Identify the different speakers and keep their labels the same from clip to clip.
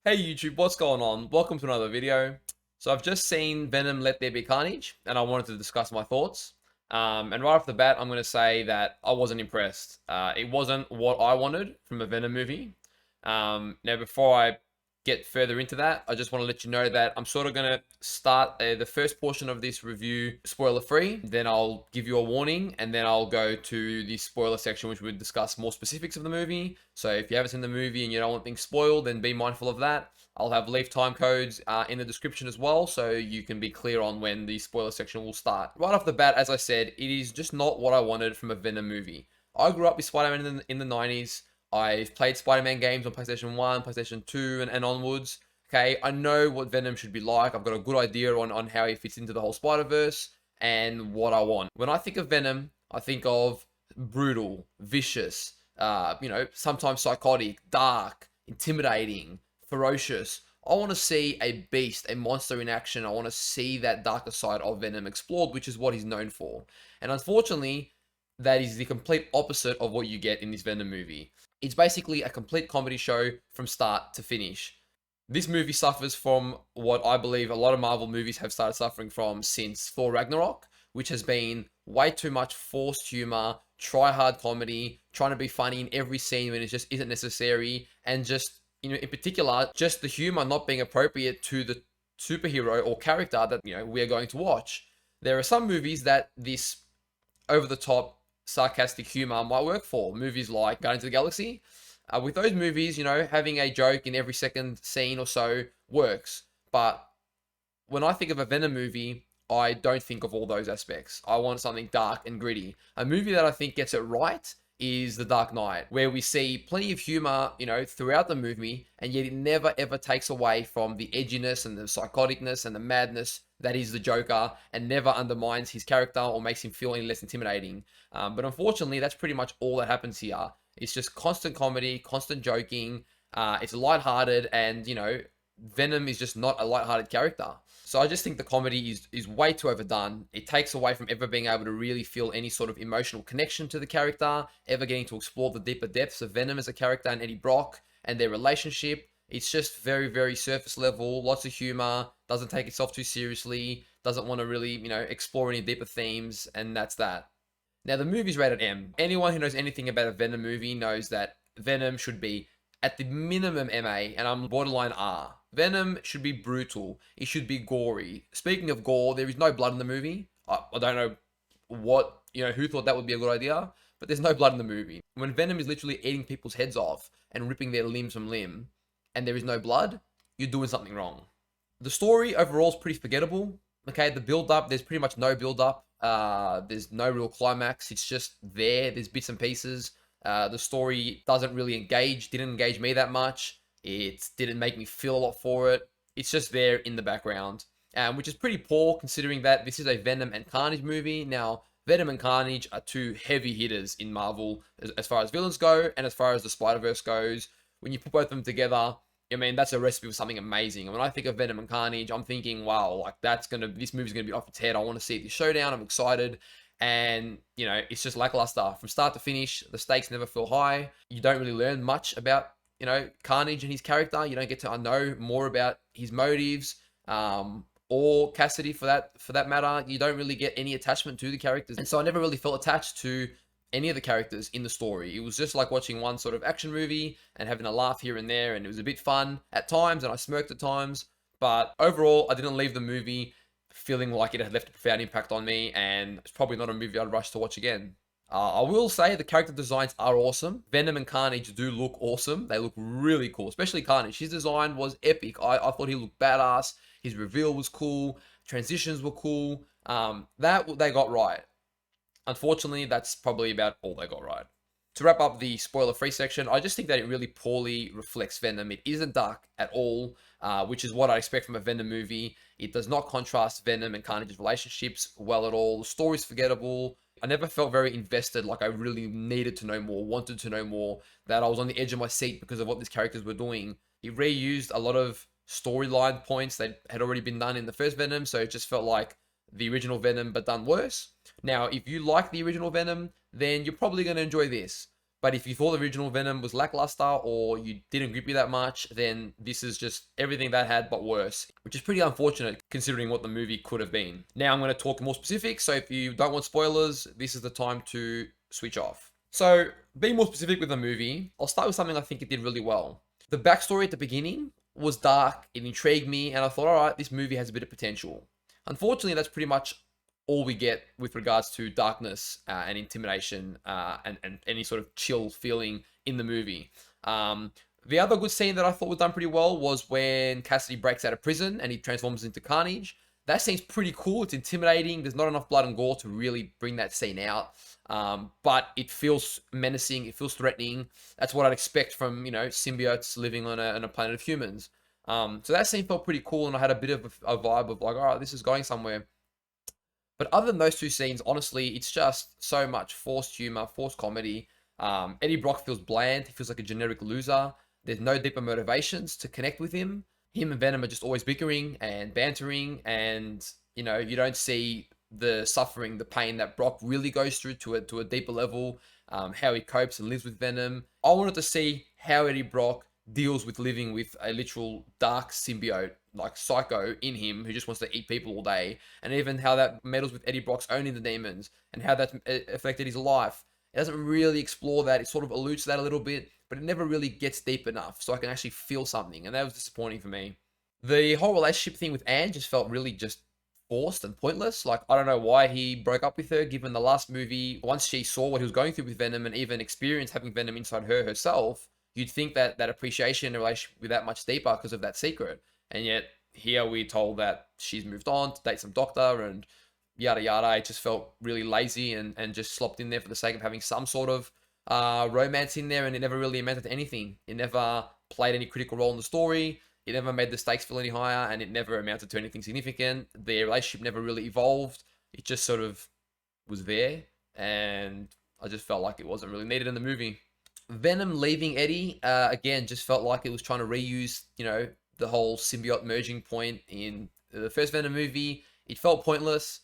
Speaker 1: Hey YouTube, what's going on? Welcome to another video. So I've just seen Venom Let There Be Carnage, and I wanted to discuss my thoughts. And right off the bat, I'm going to say that I wasn't impressed. It wasn't what I wanted from a Venom movie. Now, before I get further into that, I just want to let you know that I'm sort of going to start the first portion of this review spoiler free. Then I'll give you a warning, and then I'll go to the spoiler section, which would discuss more specifics of the movie. So if you haven't seen the movie and you don't want things spoiled, then be mindful of that. I'll have leave time codes in the description as well, so you can be clear on when the spoiler section will start. Right off the bat, as I said, it is just not what I wanted from a Venom movie. I grew up with Spider-Man in the 90s. I've played Spider-Man games on PlayStation 1, PlayStation 2, and onwards. Okay, I know what Venom should be like. I've got a good idea on how he fits into the whole Spider-Verse and what I want. When I think of Venom, I think of brutal, vicious, sometimes psychotic, dark, intimidating, ferocious. I want to see a beast, a monster in action. I want to see that darker side of Venom explored, which is what he's known for. And unfortunately, that is the complete opposite of what you get in this Venom movie. It's basically a complete comedy show from start to finish. This movie suffers from what I believe a lot of Marvel movies have started suffering from since Thor Ragnarok, which has been way too much forced humor, try hard comedy, trying to be funny in every scene when it just isn't necessary, and just, in particular, just the humor not being appropriate to the superhero or character that, we are going to watch. There are some movies that this over the top sarcastic humor might work for. Movies like Guardians of the Galaxy. With those movies, having a joke in every second scene or so works. But when I think of a Venom movie, I don't think of all those aspects. I want something dark and gritty. A movie that I think gets it right is The Dark Knight, where we see plenty of humor, throughout the movie, and yet it never ever takes away from the edginess and the psychoticness and the madness that is the Joker, and never undermines his character or makes him feel any less intimidating. But unfortunately, that's pretty much all that happens here. It's just constant comedy, constant joking. It's lighthearted, and Venom is just not a lighthearted character. So I just think the comedy is way too overdone. It takes away from ever being able to really feel any sort of emotional connection to the character, ever getting to explore the deeper depths of Venom as a character and Eddie Brock and their relationship. It's just very, very surface level, lots of humor, doesn't take itself too seriously, doesn't want to really, explore any deeper themes, and that's that. Now, the movie's rated M. Anyone who knows anything about a Venom movie knows that Venom should be at the minimum MA, and I'm borderline R. Venom should be brutal. It should be gory. Speaking of gore, there is no blood in the movie. I don't know who thought that would be a good idea, but there's no blood in the movie. When Venom is literally eating people's heads off and ripping their limbs from limb, and there is no blood, you're doing something wrong. The story overall is pretty forgettable. Okay, the build up, there's pretty much no build up. There's no real climax. It's just there. There's bits and pieces. The story didn't engage me that much. It didn't make me feel a lot for it. It's just there in the background, which is pretty poor considering that this is a Venom and Carnage movie. Now, Venom and Carnage are two heavy hitters in Marvel as far as villains go, and as far as the Spider-Verse goes. When you put both of them together, that's a recipe for something amazing. And when I think of Venom and Carnage, I'm thinking, wow, like this movie's gonna be off its head. I want to see the showdown. I'm excited. And, it's just lackluster from start to finish. The stakes never feel high. You don't really learn much about, Carnage and his character. You don't get to know more about his motives, or Cassidy for that matter. You don't really get any attachment to the characters. And so I never really felt attached to any of the characters in the story. It was just like watching one sort of action movie and having a laugh here and there, and it was a bit fun at times, and I smirked at times. But overall, I didn't leave the movie feeling like it had left a profound impact on me, and it's probably not a movie I'd rush to watch again. I will say the character designs are awesome. Venom and Carnage do look awesome. They look really cool, especially Carnage. His design was epic. I thought he looked badass. His reveal was cool. Transitions were cool. That they got right. Unfortunately, that's probably about all they got right. To wrap up the spoiler-free section, I just think that it really poorly reflects Venom. It isn't dark at all, which is what I expect from a Venom movie. It does not contrast Venom and Carnage's relationships well at all. The story's forgettable. I never felt very invested, like I really needed to know more, wanted to know more, that I was on the edge of my seat because of what these characters were doing. It reused a lot of storyline points that had already been done in the first Venom, so it just felt like the original Venom, but done worse. Now, if you like the original Venom, then you're probably going to enjoy this. But if you thought the original Venom was lackluster or you didn't grip you that much, then this is just everything that had but worse, which is pretty unfortunate considering what the movie could have been. Now I'm going to talk more specific, so if you don't want spoilers, this is the time to switch off. So, being more specific with the movie, I'll start with something I think it did really well. The backstory at the beginning was dark, it intrigued me, and I thought, alright, this movie has a bit of potential. Unfortunately, that's pretty much all we get with regards to darkness and intimidation and any sort of chill feeling in the movie. The other good scene that I thought was done pretty well was when Cassidy breaks out of prison and he transforms into Carnage. That scene's pretty cool. It's intimidating. There's not enough blood and gore to really bring that scene out. But it feels menacing. It feels threatening. That's what I'd expect from, symbiotes living on a planet of humans. So that scene felt pretty cool, and I had a bit of a vibe of like, all right, this is going somewhere. But other than those two scenes, honestly, it's just so much forced humor, forced comedy. Eddie Brock feels bland. He feels like a generic loser. There's no deeper motivations to connect with him. Him and Venom are just always bickering and bantering, and you don't see the suffering, the pain that Brock really goes through to a deeper level. How he copes and lives with Venom. I wanted to see how Eddie Brock deals with living with a literal dark symbiote like Psycho in him who just wants to eat people all day, and even how that meddles with Eddie Brock's own inner demons and how that's affected his life. It doesn't really explore that. It sort of alludes to that a little bit, but it never really gets deep enough so I can actually feel something, and that was disappointing for me. The whole relationship thing with Anne just felt really just forced and pointless. Like, I don't know why he broke up with her, given the last movie, once she saw what he was going through with Venom and even experienced having Venom inside her herself, you'd think that that appreciation in a relationship would be that much deeper because of that secret. And yet, here we're told that she's moved on to date some doctor and yada yada. It just felt really lazy and just slopped in there for the sake of having some sort of romance in there, and it never really amounted to anything. It never played any critical role in the story. It never made the stakes feel any higher, and it never amounted to anything significant. Their relationship never really evolved. It just sort of was there, and I just felt like it wasn't really needed in the movie. Venom leaving Eddie, again, just felt like it was trying to reuse, the whole symbiote merging point in the first Venom movie. It felt pointless.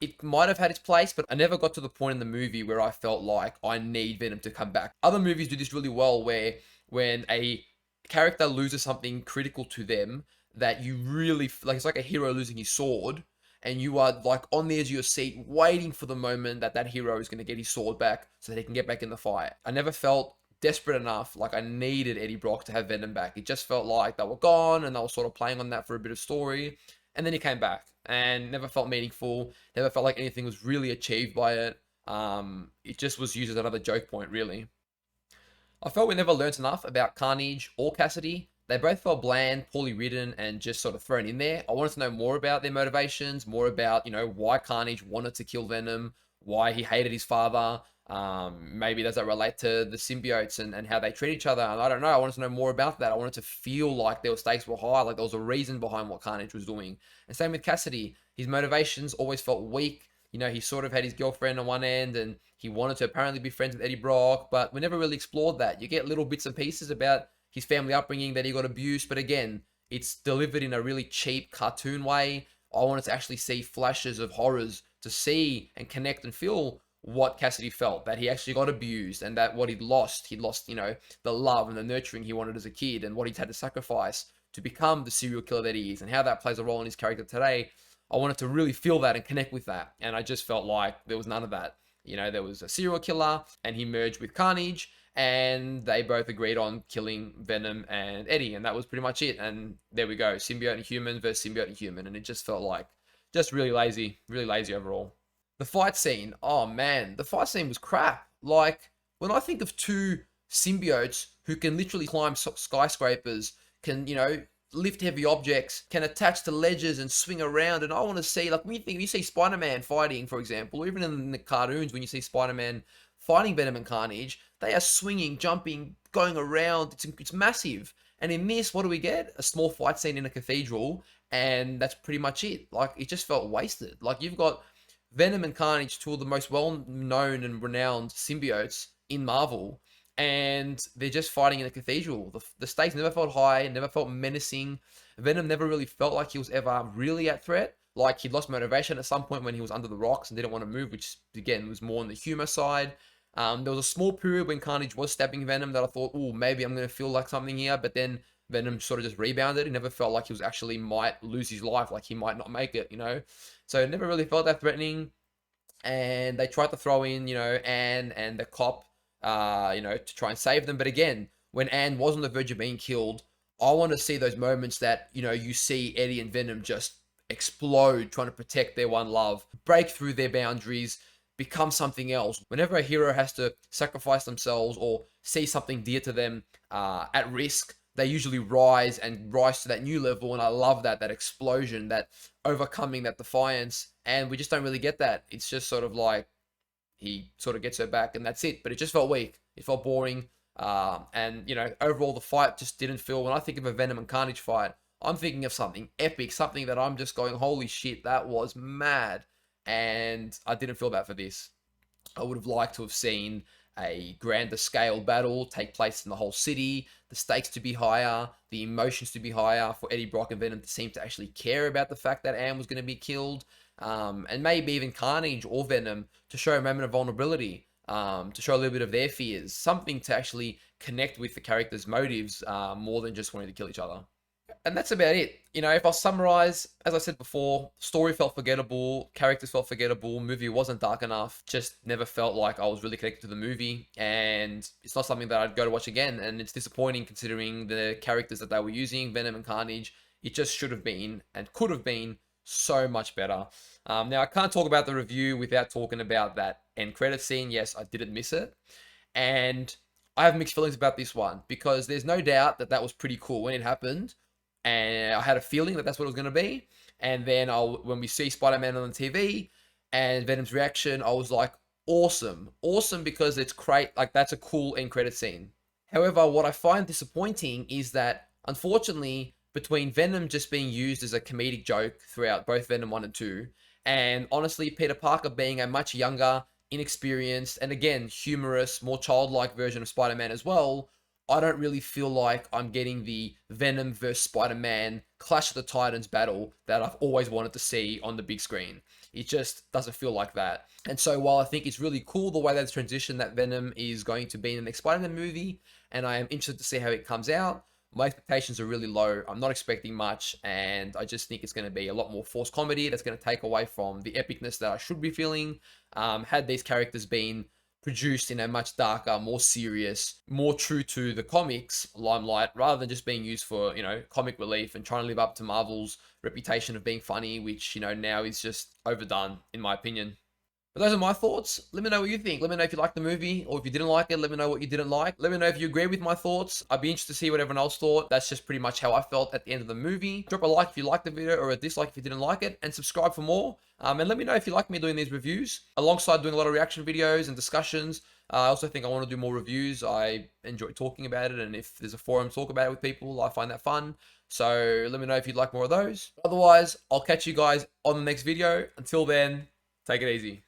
Speaker 1: It might have had its place, but I never got to the point in the movie where I felt like I need Venom to come back. Other movies do this really well, where when a character loses something critical to them that you really like, it's like a hero losing his sword, and you are like on the edge of your seat waiting for the moment that that hero is going to get his sword back so that he can get back in the fight. I never felt desperate enough like I needed Eddie Brock to have Venom back. It just felt like they were gone and they were sort of playing on that for a bit of story, and then he came back and never felt meaningful, never felt like anything was really achieved by it. It just was used as another joke point, really. I felt we never learnt enough about Carnage or Cassidy. They both felt bland, poorly written, and just sort of thrown in there. I wanted to know more about their motivations, more about, why Carnage wanted to kill Venom, why he hated his father. Maybe does that relate to the symbiotes and how they treat each other? And I don't know. I wanted to know more about that. I wanted to feel like their stakes were high, like there was a reason behind what Carnage was doing. And same with Cassidy. His motivations always felt weak. He sort of had his girlfriend on one end and he wanted to apparently be friends with Eddie Brock, but we never really explored that. You get little bits and pieces about his family upbringing, that he got abused, but again, it's delivered in a really cheap cartoon way. I wanted to actually see flashes of horrors to see and connect and feel what Cassidy felt, that he actually got abused and that what he'd lost, the love and the nurturing he wanted as a kid and what he'd had to sacrifice to become the serial killer that he is and how that plays a role in his character today. I wanted to really feel that and connect with that. And I just felt like there was none of that. There was a serial killer and he merged with Carnage and they both agreed on killing Venom and Eddie. And that was pretty much it. And there we go. Symbiote and human versus symbiote and human. And it just felt like just really lazy overall. The fight scene. Oh man, the fight scene was crap. Like when I think of two symbiotes who can literally climb skyscrapers, can, lift heavy objects, can attach to ledges and swing around. And I want to see, like, when you see Spider-Man fighting, for example, or even in the cartoons, when you see Spider-Man fighting Venom and Carnage, they are swinging, jumping, going around. It's massive. And in this, what do we get? A small fight scene in a cathedral, and that's pretty much it. Like, it just felt wasted. Like, you've got Venom and Carnage, two of the most well-known and renowned symbiotes in Marvel, and they're just fighting in a cathedral. The stakes never felt high, never felt menacing. Venom never really felt like he was ever really at threat. Like, he'd lost motivation at some point when he was under the rocks and didn't want to move, which, again, was more on the humor side. There was a small period when Carnage was stabbing Venom that I thought, oh, maybe I'm going to feel like something here. But then Venom sort of just rebounded. He never felt like he was actually might lose his life, like he might not make it, you know? So it never really felt that threatening. And they tried to throw in, Anne and the cop, to try and save them. But again, when Anne was on the verge of being killed, I want to see those moments that, you see Eddie and Venom just explode, trying to protect their one love, break through their boundaries, become something else. Whenever a hero has to sacrifice themselves or see something dear to them at risk, they usually rise to that new level. And I love that explosion, that overcoming, that defiance. And we just don't really get that. It's just sort of like he sort of gets her back and that's it. But it just felt weak. It felt boring. And overall the fight just didn't feel, when I think of a Venom and Carnage fight, I'm thinking of something epic, something that I'm just going, holy shit, that was mad. And I didn't feel that for this. I would have liked to have seen a grander scale battle take place in the whole city, the stakes to be higher, the emotions to be higher, for Eddie Brock and Venom to seem to actually care about the fact that Anne was going to be killed, and maybe even Carnage or Venom to show a moment of vulnerability, to show a little bit of their fears, something to actually connect with the characters' motives more than just wanting to kill each other. And that's about it. If I summarize, as I said before, story felt forgettable, characters felt forgettable, movie wasn't dark enough, just never felt like I was really connected to the movie, and it's not something that I'd go to watch again, and it's disappointing considering the characters that they were using, Venom and Carnage. It just should have been, and could have been, so much better. Now, I can't talk about the review without talking about that end credit scene. Yes, I didn't miss it, and I have mixed feelings about this one, because there's no doubt that was pretty cool when it happened, and I had a feeling that that's what it was going to be. And then when we see Spider-Man on the TV and Venom's reaction, I was like, awesome, because it's great. Like, that's a cool end credit scene. However, what I find disappointing is that, unfortunately, between Venom just being used as a comedic joke throughout both Venom 1 and 2, and honestly, Peter Parker being a much younger, inexperienced, and again, humorous, more childlike version of Spider-Man as well, I don't really feel like I'm getting the Venom vs. Spider-Man Clash of the Titans battle that I've always wanted to see on the big screen. It just doesn't feel like that. And so while I think it's really cool the way that's transitioned, that Venom is going to be in the next Spider-Man movie, and I am interested to see how it comes out, my expectations are really low. I'm not expecting much, and I just think it's going to be a lot more forced comedy that's going to take away from the epicness that I should be feeling. Had these characters been produced in a much darker, more serious, more true to the comics limelight, rather than just being used for, comic relief and trying to live up to Marvel's reputation of being funny, which, now is just overdone, in my opinion. But those are my thoughts. Let me know what you think. Let me know if you liked the movie, or if you didn't like it, let me know what you didn't like. Let me know if you agree with my thoughts. I'd be interested to see what everyone else thought. That's just pretty much how I felt at the end of the movie. Drop a like if you liked the video, or a dislike if you didn't like it, and subscribe for more. And let me know if you like me doing these reviews, alongside doing a lot of reaction videos and discussions. I also think I want to do more reviews. I enjoy talking about it, and if there's a forum to talk about it with people, I find that fun. So let me know if you'd like more of those. Otherwise, I'll catch you guys on the next video. Until then, take it easy.